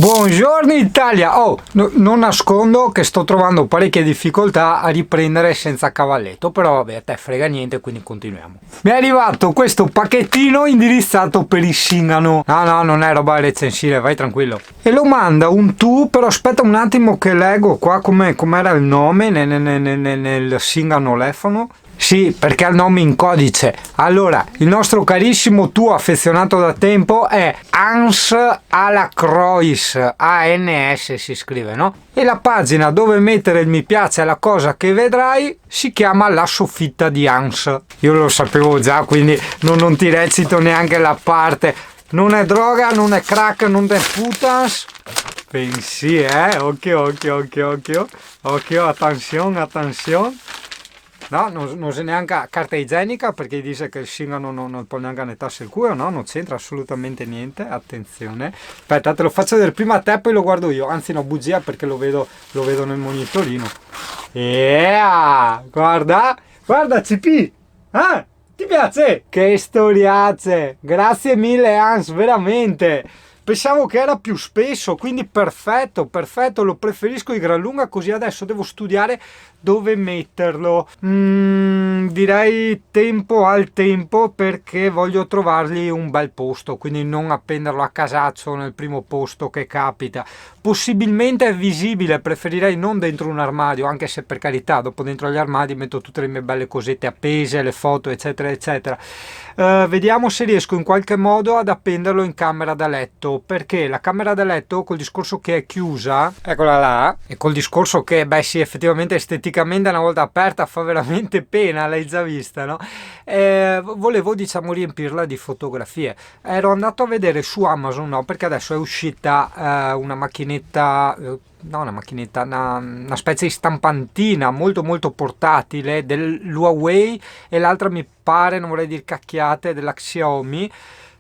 Buongiorno Italia! Non nascondo che sto trovando parecchie difficoltà a riprendere senza cavalletto, però vabbè, a te frega niente, quindi continuiamo. Mi è arrivato questo pacchettino indirizzato per il Singano. No, non è roba recensire, vai tranquillo. E lo manda un tu, però aspetta un attimo che leggo qua com'era il nome nel Singano Lefono. Sì, perché ha il nome in codice. Allora, il nostro carissimo tu affezionato da tempo è Hans Alacroix, ANS si scrive, no? E la pagina dove mettere il mi piace alla cosa che vedrai si chiama La Soffitta di Hans. Io lo sapevo già, quindi non ti recito neanche la parte. Non è droga, non è crack, non è putas. Pensi, occhio, attenzione. No, non usa neanche carta igienica perché dice che il Singano non può neanche annettarsi il cuore, no? Non c'entra assolutamente niente, attenzione. Aspetta, te lo faccio vedere prima a te, poi lo guardo io. Anzi no, bugia perché lo vedo nel monitorino. Guarda CP! Ah, ti piace? Che storiazze! Grazie mille Hans, veramente! Pensavo che era più spesso, quindi perfetto, lo preferisco di gran lunga, così adesso devo studiare dove metterlo. Direi tempo al tempo perché voglio trovargli un bel posto, quindi non appenderlo a casaccio nel primo posto che capita. Possibilmente è visibile, preferirei non dentro un armadio, anche se per carità, dopo dentro gli armadi metto tutte le mie belle cosette appese, le foto eccetera eccetera. Vediamo se riesco in qualche modo ad appenderlo in camera da letto, perché la camera da letto col discorso che è chiusa, eccola là, e col discorso che beh sì, effettivamente esteticamente una volta aperta fa veramente pena, l'hai già vista, no? Volevo diciamo riempirla di fotografie. Ero andato a vedere su Amazon, no, perché adesso è uscita una macchinetta, una specie di stampantina molto portatile dell'Huawei e l'altra mi pare, non vorrei dire cacchiate, della Xiaomi.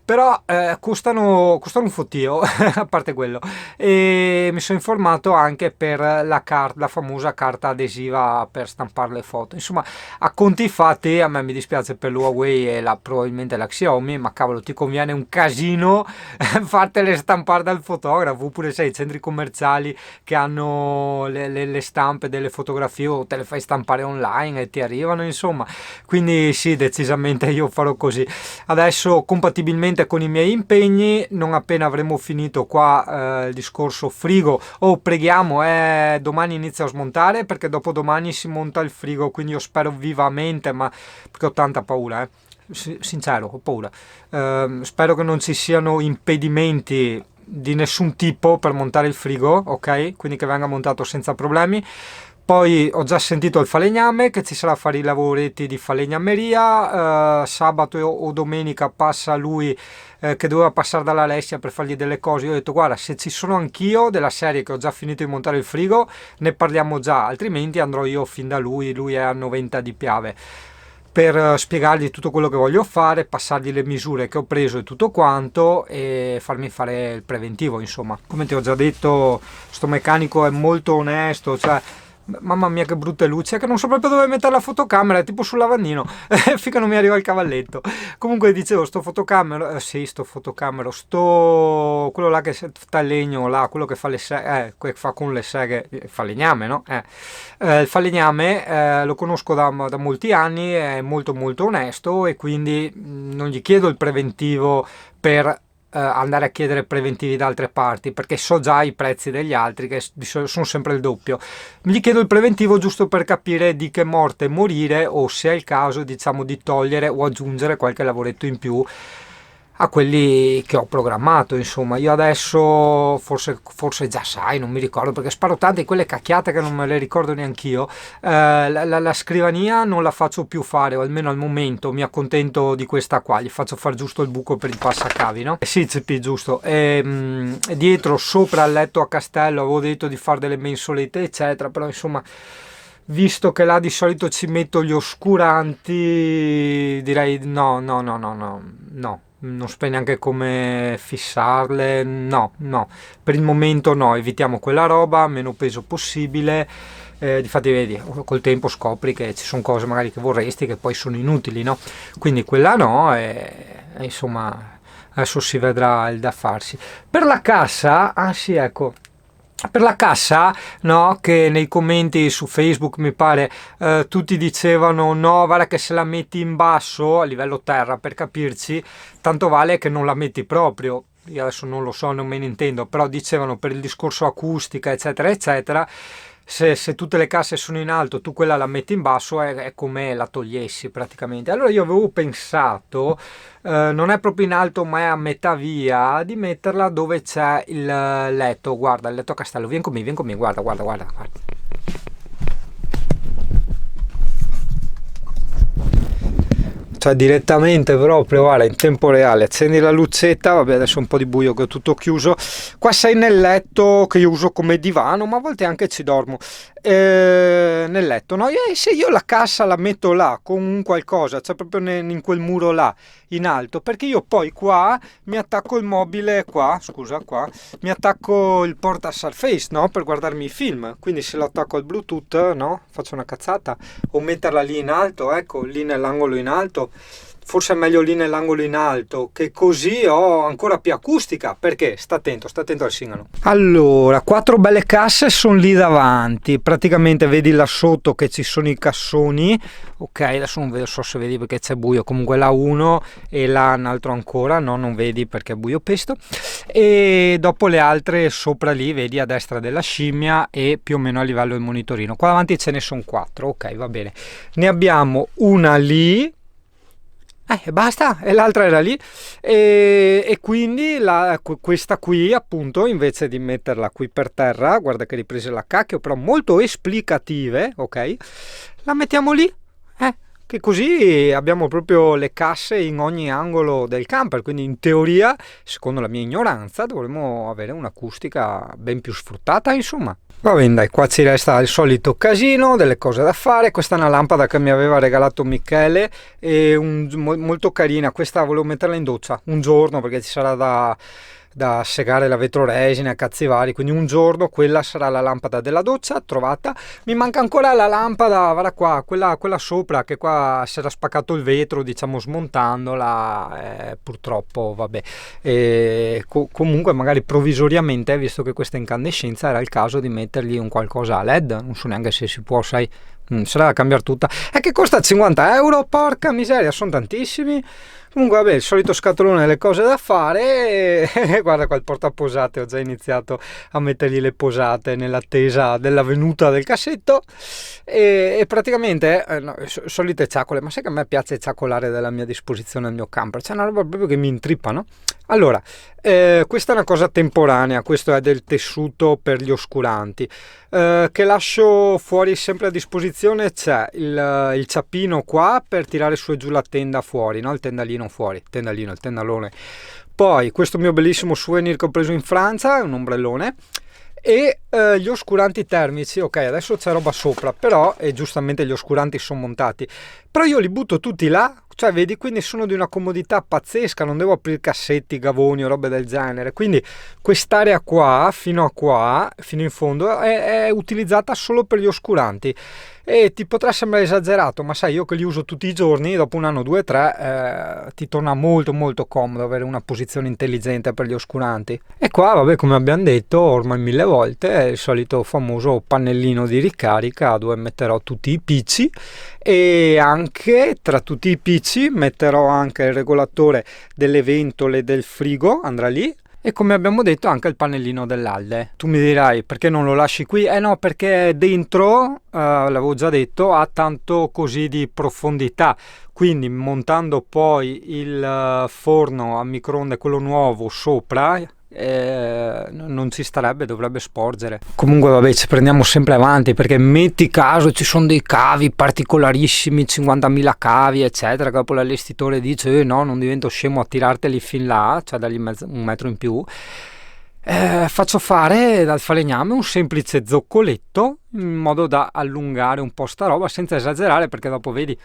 Però costano un fottio a parte quello, e mi sono informato anche per la famosa carta adesiva per stampare le foto. Insomma, a conti fatti, a me mi dispiace per l'Huawei e probabilmente la Xiaomi, ma cavolo, ti conviene un casino fartele stampare dal fotografo, oppure sai, i centri commerciali che hanno le stampe delle fotografie o te le fai stampare online e ti arrivano, insomma. Quindi sì, decisamente io farò così. Adesso, compatibilmente con i miei impegni, non appena avremo finito qua il discorso frigo, preghiamo, domani inizio a smontare perché dopodomani si monta il frigo, quindi io spero vivamente, ma perché ho tanta paura, sincero, ho paura, spero che non ci siano impedimenti di nessun tipo per montare il frigo, ok? Quindi che venga montato senza problemi. Poi ho già sentito il falegname che ci sarà a fare i lavoretti di falegnameria, sabato o domenica passa lui che doveva passare dall'Alessia per fargli delle cose. Io ho detto guarda, se ci sono anch'io della serie che ho già finito di montare il frigo ne parliamo già, altrimenti andrò io fin da lui è a 90 di Piave, per spiegargli tutto quello che voglio fare, passargli le misure che ho preso e tutto quanto e farmi fare il preventivo. Insomma, come ti ho già detto, sto meccanico è molto onesto, cioè mamma mia che brutte luci, che non so proprio dove mettere la fotocamera, è tipo sul lavandino finché non mi arriva il cavalletto. Comunque dicevo, quello là che sta il legno là, quello che fa le seghe, che fa con le seghe, il falegname, no? Il falegname lo conosco da molti anni, è molto onesto e quindi non gli chiedo il preventivo per andare a chiedere preventivi da altre parti, perché so già i prezzi degli altri che sono sempre il doppio. Gli chiedo il preventivo giusto per capire di che morte morire, o se è il caso diciamo di togliere o aggiungere qualche lavoretto in più a quelli che ho programmato. Insomma, io adesso forse già sai, non mi ricordo perché sparo tante di quelle cacchiate che non me le ricordo neanch'io. La scrivania non la faccio più fare, o almeno al momento mi accontento di questa qua, gli faccio fare giusto il buco per il passacavi, no? Sì, CP, giusto. E dietro sopra al letto a castello avevo detto di fare delle mensolette eccetera, però insomma, visto che là di solito ci metto gli oscuranti, direi no, non so neanche come fissarle, no, per il momento no, evitiamo quella roba, meno peso possibile. Difatti vedi, col tempo scopri che ci sono cose magari che vorresti che poi sono inutili, no? Quindi quella no, insomma adesso si vedrà il da farsi. Per la cassa, ah sì, ecco, per la cassa, no, che nei commenti su Facebook mi pare tutti dicevano no, guarda che se la metti in basso a livello terra, per capirci, tanto vale che non la metti proprio. Io adesso non lo so, non me ne intendo, però dicevano per il discorso acustica eccetera eccetera, se tutte le casse sono in alto, tu quella la metti in basso, è come la togliessi praticamente. Allora io avevo pensato, non è proprio in alto ma è a metà via, di metterla dove c'è il letto. Guarda, il letto a castello, vieni con me, guarda, guarda, guarda, guarda. Cioè direttamente proprio, guarda, in tempo reale, accendi la lucetta, vabbè adesso è un po' di buio che ho tutto chiuso, qua sei nel letto che io uso come divano, ma a volte anche ci dormo, nel letto, no? E se io la cassa la metto là con un qualcosa, cioè proprio in quel muro là, in alto, perché io poi qua mi attacco il mobile, qua, scusa, qua, mi attacco il porta Surface, no? Per guardarmi i film, quindi se lo attacco al Bluetooth, no? Faccio una cazzata, o metterla lì in alto, ecco, lì nell'angolo in alto. Forse è meglio lì nell'angolo in alto, che così ho ancora più acustica. Perché? Sta attento al singano. Allora, 4 belle casse sono lì davanti, praticamente vedi là sotto che ci sono i cassoni. Ok, adesso non vedo, so se vedi perché c'è buio, comunque là uno e là un altro ancora, no, non vedi perché è buio pesto. E dopo le altre sopra lì vedi a destra della scimmia e più o meno a livello del monitorino. Qua davanti ce ne sono 4, ok, va bene. Ne abbiamo una lì, e basta, e l'altra era lì, e quindi questa qui appunto, invece di metterla qui per terra, guarda che riprese la cacchio, però molto esplicative, ok, la mettiamo lì, che così abbiamo proprio le casse in ogni angolo del camper, quindi in teoria, secondo la mia ignoranza, dovremmo avere un'acustica ben più sfruttata, insomma. Va bene, dai, qua ci resta il solito casino, delle cose da fare. Questa è una lampada che mi aveva regalato Michele, e molto carina. Questa volevo metterla in doccia un giorno perché ci sarà da segare la vetroresina, cazzi vari, quindi un giorno quella sarà la lampada della doccia trovata. Mi manca ancora la lampada, guarda qua, quella sopra, che qua si era spaccato il vetro, diciamo, smontandola, purtroppo vabbè, comunque magari provvisoriamente, visto che questa incandescenza, era il caso di mettergli un qualcosa a LED, non so neanche se si può, sai, sarà da cambiare tutta, che costa 50 euro, porca miseria, sono tantissimi. Comunque vabbè, il solito scatolone delle cose da fare, e guarda qua il portaposate, ho già iniziato a mettergli le posate nell'attesa della venuta del cassetto, e praticamente no, solite ciacole, ma sai che a me piace ciacolare della mia disposizione al mio camper, c'è una roba proprio che mi intrippa, no? Allora, questa è una cosa temporanea, questo è del tessuto per gli oscuranti, che lascio fuori sempre a disposizione. C'è il ciappino qua per tirare su e giù la tenda fuori, no? Il tendalino fuori, il tendalone. Poi questo mio bellissimo souvenir che ho preso in Francia, è un ombrellone, e gli oscuranti termici. Ok, adesso c'è roba sopra, però, e giustamente gli oscuranti sono montati, però io li butto tutti là, cioè vedi, quindi sono di una comodità pazzesca, non devo aprire cassetti, gavoni o robe del genere, quindi quest'area qua fino in fondo è utilizzata solo per gli oscuranti. E ti potrà sembrare esagerato, ma sai, io che li uso tutti i giorni, dopo un anno, 2, 3, ti torna molto molto comodo avere una posizione intelligente per gli oscuranti. E qua, vabbè, come abbiamo detto ormai 1000 volte, è il solito famoso pannellino di ricarica dove metterò tutti i PC, e anche tra tutti i PC metterò anche il regolatore delle ventole del frigo, andrà lì. E come abbiamo detto anche il pannellino dell'Alde. Tu mi dirai perché non lo lasci qui? No, perché dentro, l'avevo già detto, ha tanto così di profondità, quindi montando poi il forno a microonde, quello nuovo, sopra, non ci starebbe, dovrebbe sporgere. Comunque vabbè, ci prendiamo sempre avanti, perché metti caso ci sono dei cavi particolarissimi, 50.000 cavi eccetera, che dopo l'allestitore dice no, non divento scemo a tirarteli fin là, cioè dargli un metro in più. Faccio fare dal falegname un semplice zoccoletto in modo da allungare un po' sta roba senza esagerare, perché dopo vedi,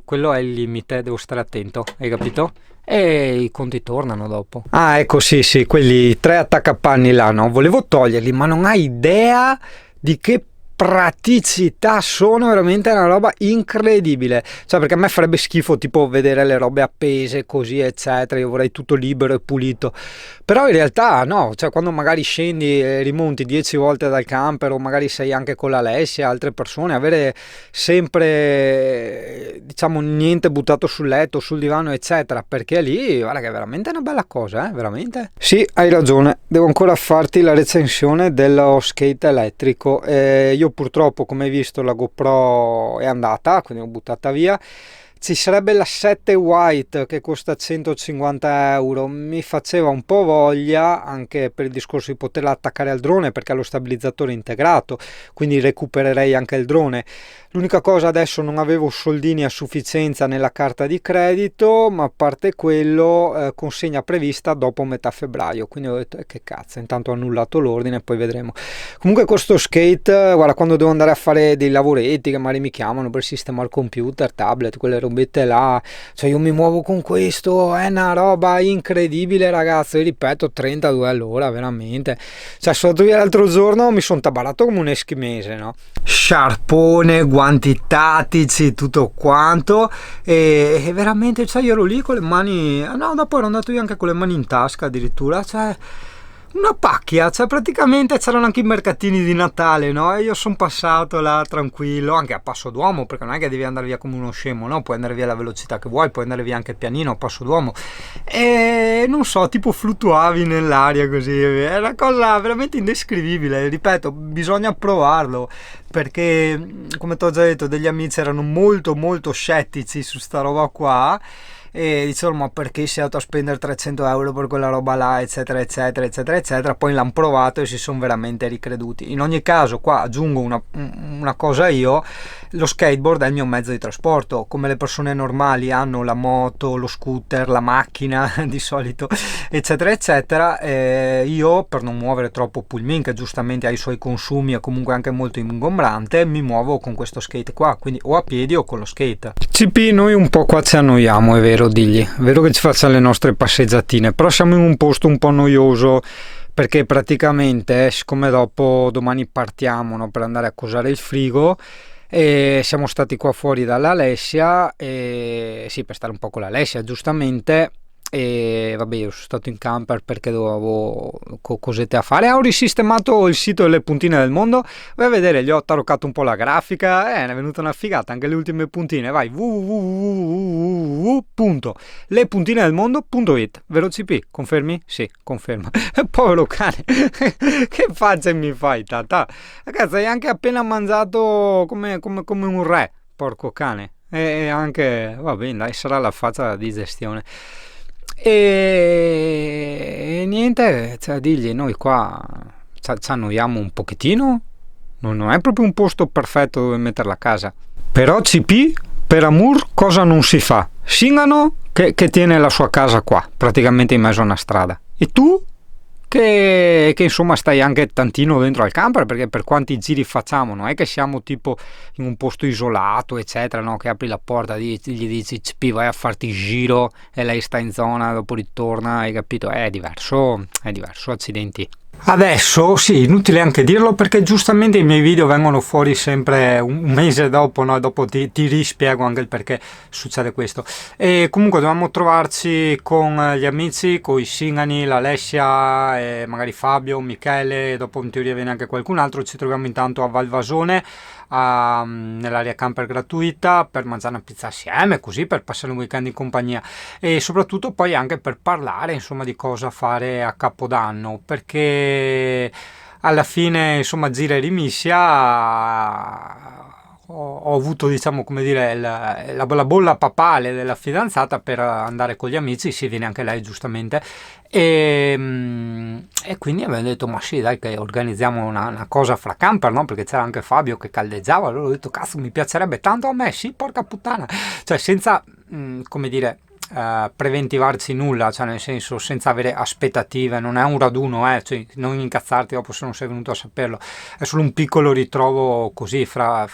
quello è il limite, devo stare attento, hai capito? E i conti tornano dopo. Ecco, sì, quelli 3 attaccapanni là, no? Volevo toglierli, ma non hai idea di che praticità sono veramente una roba incredibile, cioè perché a me farebbe schifo tipo vedere le robe appese così eccetera, io vorrei tutto libero e pulito, però in realtà no, cioè quando magari scendi e rimonti 10 volte dal camper o magari sei anche con l'Alessia e altre persone, avere sempre diciamo niente buttato sul letto, sul divano eccetera, perché lì guarda che è veramente una bella cosa, veramente. Sì, hai ragione, devo ancora farti la recensione dello skate elettrico. Io purtroppo, come hai visto, la GoPro è andata, quindi l'ho buttata via. Ci sarebbe la 7 White che costa 150 euro, mi faceva un po' voglia anche per il discorso di poterla attaccare al drone perché ha lo stabilizzatore integrato, quindi recupererei anche il drone. L'unica cosa, adesso non avevo soldini a sufficienza nella carta di credito, ma a parte quello consegna prevista dopo metà febbraio, quindi ho detto che cazzo, intanto ho annullato l'ordine e poi vedremo. Comunque questo skate, guarda, quando devo andare a fare dei lavoretti che magari mi chiamano per sistemare il computer, tablet, quelle robette là, cioè io mi muovo con questo, è una roba incredibile ragazzi, io ripeto 32 all'ora veramente, cioè sono stato via l'altro giorno, mi sono tabarato come un eschimese, no? Sciarpone, guanti tattici, tutto quanto e veramente, cioè io ero lì con le mani, no, dopo ero andato io anche con le mani in tasca addirittura, cioè una pacchia, cioè praticamente c'erano anche i mercatini di Natale, no? E io sono passato là tranquillo, anche a passo d'uomo, perché non è che devi andare via come uno scemo, no? Puoi andare via alla velocità che vuoi, puoi andare via anche pianino a passo d'uomo e non so, tipo fluttuavi nell'aria così, è una cosa veramente indescrivibile, ripeto, bisogna provarlo, perché come ti ho già detto degli amici erano molto molto scettici su sta roba qua e dicevano ma perché sei andato a spendere 300 euro per quella roba là eccetera eccetera eccetera eccetera, poi l'hanno provato e si sono veramente ricreduti. In ogni caso qua aggiungo una cosa io, lo skateboard è il mio mezzo di trasporto, come le persone normali hanno la moto, lo scooter, la macchina di solito eccetera eccetera, io per non muovere troppo pulmin che giustamente ha i suoi consumi e comunque anche molto ingombrante, mi muovo con questo skate qua, quindi o a piedi o con lo skate. CP, noi un po' qua ci annoiamo, è vero, digli, è vero che ci facciamo le nostre passeggiatine, però siamo in un posto un po' noioso perché praticamente siccome dopo domani partiamo, no, per andare a cosare il frigo e siamo stati qua fuori dall'Alessia e sì, per stare un po' con l'Alessia giustamente, e vabbè io sono stato in camper perché avevo cosette a fare, ho risistemato il sito delle puntine del mondo, vai a vedere, gli ho taroccato un po' la grafica, ne è venuta una figata, anche le ultime puntine, vai www.lepuntinedelmondo.it, vero CP? Confermi? Sì, conferma. Povero cane, che faccia mi fai tata, ragazzi, hai anche appena mangiato come un re, porco cane, e anche va bene dai, sarà la faccia della digestione. E niente, cioè digli, noi qua ci annoiamo un pochettino, non è proprio un posto perfetto dove mettere la casa, però CP per Amur cosa non si fa? Singano che tiene la sua casa qua praticamente in mezzo a una strada e tu che insomma stai anche tantino dentro al camper, perché per quanti giri facciamo non è che siamo tipo in un posto isolato eccetera, no? Che apri la porta gli dici CP vai a farti giro e lei sta in zona, dopo ritorna, hai capito? È diverso, accidenti. Adesso sì, inutile anche dirlo perché giustamente i miei video vengono fuori sempre un mese dopo, no? Dopo ti rispiego anche il perché succede questo. E comunque dovevamo trovarci con gli amici, con i Singani, l'Alessia, e magari Fabio, Michele, dopo in teoria viene anche qualcun altro. Ci troviamo intanto a Valvasone, nell'area camper gratuita, per mangiare una pizza assieme, così per passare un weekend in compagnia e soprattutto poi anche per parlare insomma di cosa fare a Capodanno, perché alla fine insomma gira e rimissia ho avuto diciamo come dire la bolla papale della fidanzata per andare con gli amici, si viene anche lei giustamente e quindi abbiamo detto ma sì dai che organizziamo una cosa fra camper, no? Perché c'era anche Fabio che caldeggiava, allora ho detto cazzo mi piacerebbe tanto a me, sì porca puttana, cioè senza come dire preventivarci nulla, cioè nel senso senza avere aspettative, non è un raduno, cioè non incazzarti dopo se non sei venuto a saperlo, è solo un piccolo ritrovo così fra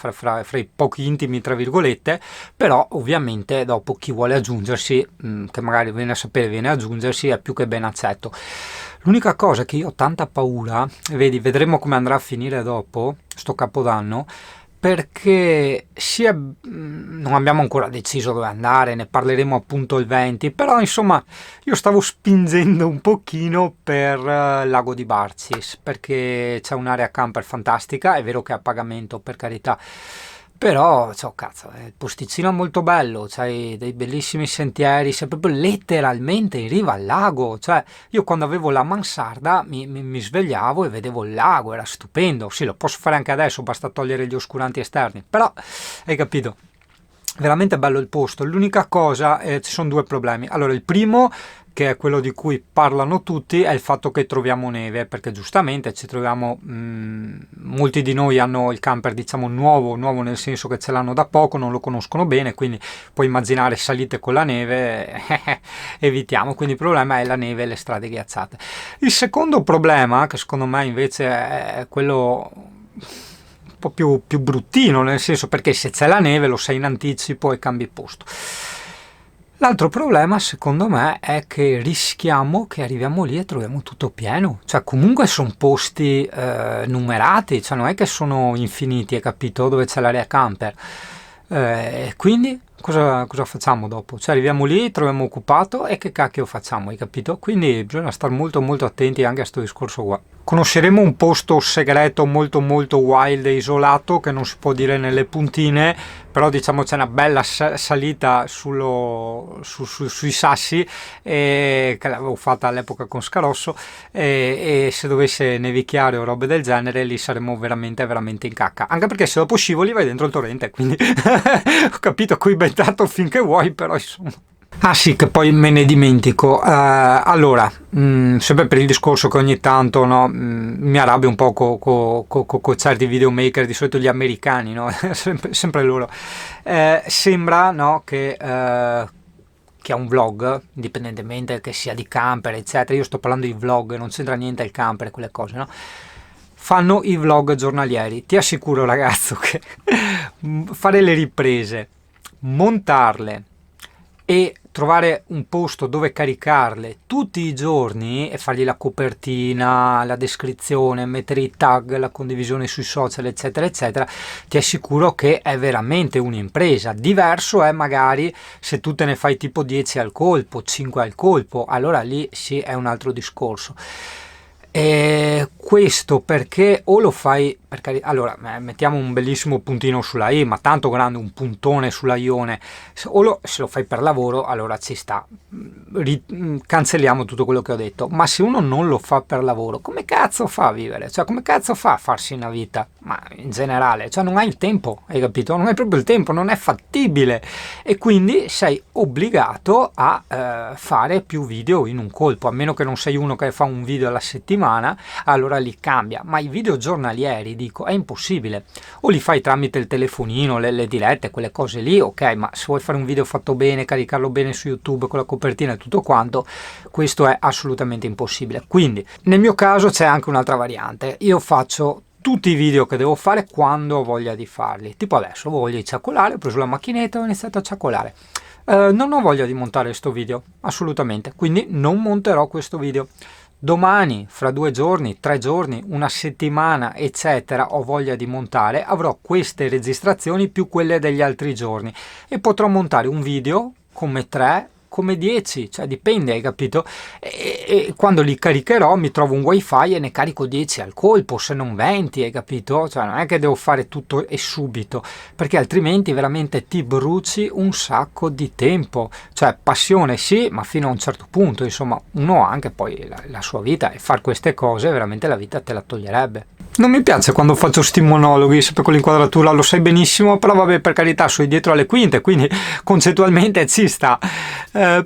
i pochi intimi tra virgolette, però ovviamente dopo chi vuole aggiungersi che magari viene a sapere viene a aggiungersi è più che ben accetto. L'unica cosa è che io ho tanta paura, e vedi, vedremo come andrà a finire dopo, sto Capodanno, perché non abbiamo ancora deciso dove andare, ne parleremo appunto il 20, però insomma io stavo spingendo un pochino per Lago di Barcis, perché c'è un'area camper fantastica, è vero che è a pagamento per carità, però cazzo, il posticino è molto bello, c'hai dei bellissimi sentieri, sei proprio letteralmente in riva al lago, cioè io quando avevo la mansarda mi svegliavo e vedevo il lago, era stupendo. Sì, lo posso fare anche adesso, basta togliere gli oscuranti esterni, però hai capito, veramente bello il posto. L'unica cosa, ci sono due problemi. Allora, il primo, che è quello di cui parlano tutti, è il fatto che troviamo neve, perché giustamente ci troviamo, molti di noi hanno il camper diciamo nuovo nel senso che ce l'hanno da poco, non lo conoscono bene, quindi puoi immaginare salite con la neve, evitiamo, quindi il problema è la neve e le strade ghiacciate. Il secondo problema, che secondo me invece è quello un po' più bruttino, nel senso, perché se c'è la neve lo sai in anticipo e cambi posto. L'altro problema secondo me è che rischiamo che arriviamo lì e troviamo tutto pieno, cioè comunque sono posti numerati, cioè non è che sono infiniti, hai capito, dove c'è l'area camper, quindi cosa facciamo dopo? Cioè arriviamo lì, troviamo occupato e che cacchio facciamo, hai capito? Quindi bisogna stare molto molto attenti anche a questo discorso qua. Conosceremo un posto segreto molto molto wild e isolato che non si può dire nelle puntine, però diciamo c'è una bella salita sui sassi che l'avevo fatta all'epoca con Scarosso e se dovesse nevicchiare o robe del genere lì saremmo veramente veramente in cacca, anche perché se dopo scivoli vai dentro il torrente, quindi ho capito, qui ben tanto finché vuoi, però insomma. Ah sì, che poi me ne dimentico. Allora, sempre per il discorso che ogni tanto no, mi arrabbio un po' con certi videomaker, di solito gli americani, no? sempre loro. Sembra no, che è un vlog, indipendentemente che sia di camper, eccetera. Io sto parlando di vlog, non c'entra niente il camper, quelle cose, no? Fanno i vlog giornalieri. Ti assicuro, ragazzo, che fare le riprese, montarle e trovare un posto dove caricarle tutti i giorni e fargli la copertina, la descrizione, mettere i tag, la condivisione sui social, eccetera eccetera, ti assicuro che è veramente un'impresa. Diverso è magari se tu te ne fai tipo 10 al colpo, 5 al colpo, allora lì sì è un altro discorso. E questo perché o lo fai allora mettiamo un bellissimo puntino sulla I, ma tanto grande, un puntone sulla Ione, se lo fai per lavoro allora ci sta, cancelliamo tutto quello che ho detto. Ma se uno non lo fa per lavoro, come cazzo fa a vivere? Cioè come cazzo fa a farsi una vita? Ma in generale, cioè non hai il tempo, hai capito? Non hai proprio il tempo, non è fattibile e quindi sei obbligato a fare più video in un colpo, a meno che non sei uno che fa un video alla settimana, allora lì cambia, ma i video giornalieri dico è impossibile, o li fai tramite il telefonino, le dirette, quelle cose lì, ok, ma se vuoi fare un video fatto bene, caricarlo bene su YouTube con la copertina e tutto quanto, questo è assolutamente impossibile. Quindi nel mio caso c'è anche un'altra variante, io faccio tutti i video che devo fare quando ho voglia di farli, tipo adesso ho voglia di ciaccolare, ho preso la macchinetta e ho iniziato a ciaccolare. Non ho voglia di montare questo video, assolutamente, quindi non monterò questo video. Domani, fra 2 giorni, 3 giorni, una settimana, eccetera, ho voglia di montare, avrò queste registrazioni più quelle degli altri giorni e potrò montare un video come 3, come 10, cioè dipende, hai capito? E quando li caricherò mi trovo un wifi e ne carico 10 al colpo, se non 20, hai capito? Cioè non è che devo fare tutto e subito, perché altrimenti veramente ti bruci un sacco di tempo. Cioè passione sì, ma fino a un certo punto, insomma, uno ha anche poi la sua vita e far queste cose veramente la vita te la toglierebbe. Non mi piace quando faccio sti monologhi, sempre con l'inquadratura, lo sai benissimo, però vabbè, per carità, sono dietro alle quinte, quindi concettualmente ci sta.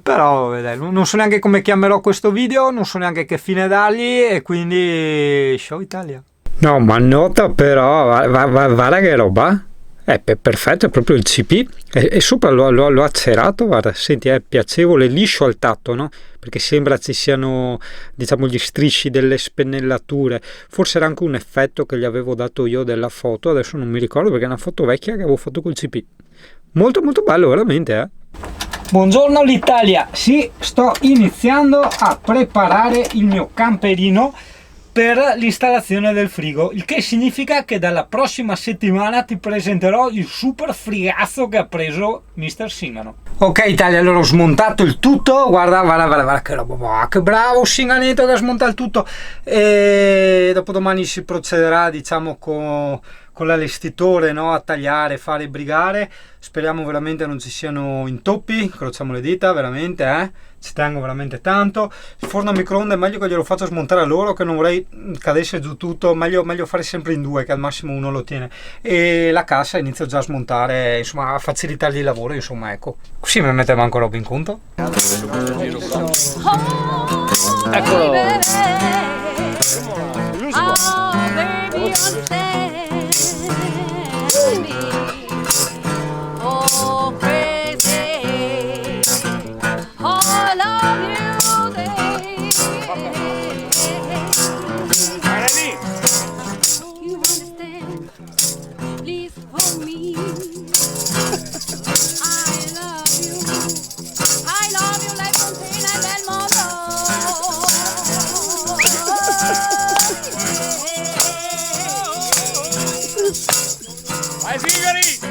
Però non so neanche come chiamerò questo video, non so neanche che fine dargli e quindi ciao Italia. No, ma nota però, guarda che roba. È perfetto, è proprio il CP e sopra l'ho acerato, guarda, senti, è piacevole, liscio al tatto, no? Perché sembra ci siano, diciamo, gli strisci delle spennellature. Forse era anche un effetto che gli avevo dato io della foto, adesso non mi ricordo perché è una foto vecchia che avevo fatto col CP. Molto molto bello, veramente, Buongiorno l'Italia! Sì, sto iniziando a preparare il mio camperino per l'installazione del frigo, il che significa che dalla prossima settimana ti presenterò il super frigazzo che ha preso Mr. Singano. Ok Italia, allora ho smontato il tutto, guarda che roba, che bravo Singanetto che ha smontato il tutto, e dopodomani si procederà, diciamo, con l'allestitore, no? A tagliare, fare, brigare. Speriamo veramente non ci siano intoppi, incrociamo le dita, veramente, ci tengo veramente tanto. Il forno a microonde è meglio che glielo faccio smontare a loro, che non vorrei cadesse giù tutto, meglio fare sempre in due, che al massimo uno lo tiene. E la cassa inizio già a smontare, insomma, a facilitargli il lavoro, insomma, ecco. Così mi mette manco roba in conto. Eccolo. Oh, crazy, all of you day. You understand? Please for me. I love you like Fontaine del Mondo. Vai Sigari!